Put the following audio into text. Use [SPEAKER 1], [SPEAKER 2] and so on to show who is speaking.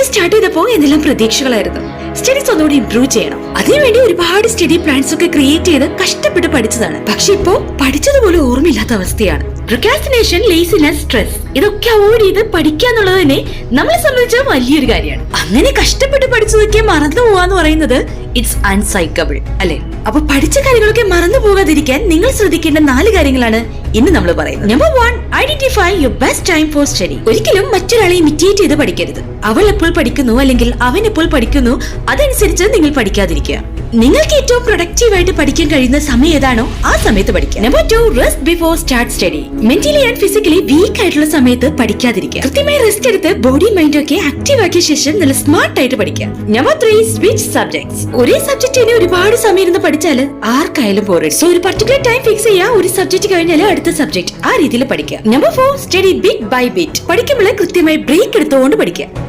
[SPEAKER 1] Start ചെയ്തപ്പോ എന്തെല്ലാം പ്രതീക്ഷകളായിരുന്നു. Studies ഒന്നുകൂടി ഇംപ്രൂവ് ചെയ്യണം, അതിനുവേണ്ടി ഒരുപാട് സ്റ്റഡി പ്ലാൻസ് ഒക്കെ ക്രിയേറ്റ് ചെയ്ത് കഷ്ടപ്പെട്ട് പഠിച്ചതാണ്. പക്ഷെ ഇപ്പോ പഠിച്ചതുപോലെ ഓർമ്മയില്ലാത്ത അവസ്ഥയാണ്. പ്രൊക്രാസ്റ്റിനേഷൻ, ലേസിനെസ്, സ്ട്രെസ് ഇതൊക്കെ അവോയ്ഡ് ചെയ്ത് പഠിക്കുക എന്നുള്ളത് തന്നെ നമ്മളെ സംബന്ധിച്ച് വലിയൊരു കാര്യമാണ്. അങ്ങനെ കഷ്ടപ്പെട്ട് പഠിച്ചതൊക്കെ മറന്നു പോവാന്ന് പറയുന്നത് ഇറ്റ്സ് അൺസൈക്കബിൾ അല്ലെ? അപ്പൊ പഠിച്ച കാര്യങ്ങളൊക്കെ മറന്നു പോകാതിരിക്കാൻ നിങ്ങൾ ശ്രദ്ധിക്കേണ്ട 4 കാര്യങ്ങളാണ് ഇന്ന് നമ്മൾ പറയുന്നത്. Number 1, identify your best time for study. ഒരിക്കലും മറ്റൊരാളെ ഇമിറ്റേറ്റ് ചെയ്ത് പഠിക്കരുത്. അവൾ എപ്പോൾ പഠിക്കുന്നു അല്ലെങ്കിൽ അവൻ എപ്പോൾ പഠിക്കുന്നു അതനുസരിച്ച് നിങ്ങൾ പഠിക്കാതിരിക്കുക. നിങ്ങൾക്ക് ഏറ്റവും പ്രൊഡക്റ്റീവ് ആയിട്ട് പഠിക്കാൻ കഴിയുന്ന സമയം ഏതാണോ ആ സമയത്ത് പഠിക്കുക. Number 2, rest before start study. Mentally and physically weak ആയിട്ടുള്ള സമയത്ത് പഠിക്കാതിരിക്കുക. കൃത്യമായി റെസ്റ്റ് എടുത്ത് ബോഡി മൈൻഡ് ഒക്കെ ആക്റ്റീവ് ആക്കിയ ശേഷം നല്ല സ്മാർട്ട് ആയിട്ട് പഠിക്കുക. Number 3, switch subjects. ഒരേ സബ്ജക്റ്റിനെ ഒരുപാട് സമയം ഇരുന്ന് പഠിച്ചാൽ ആർക്കായാലും ബോറടി. സോ ഒരു പർട്ടിക്കുലർ ടൈം ഫിക്സ് ചെയ്യുക. ഒരു സബ്ജക്ട് കഴിഞ്ഞാൽ അടുത്ത സബ്ജക്ട്, ആ രീതിയിൽ പഠിക്കുക. Number 4, study bit by bit. പഠിക്കുമ്പോൾ കൃത്യമായി ബ്രേക്ക് എടുത്തുകൊണ്ട് പഠിക്കുക.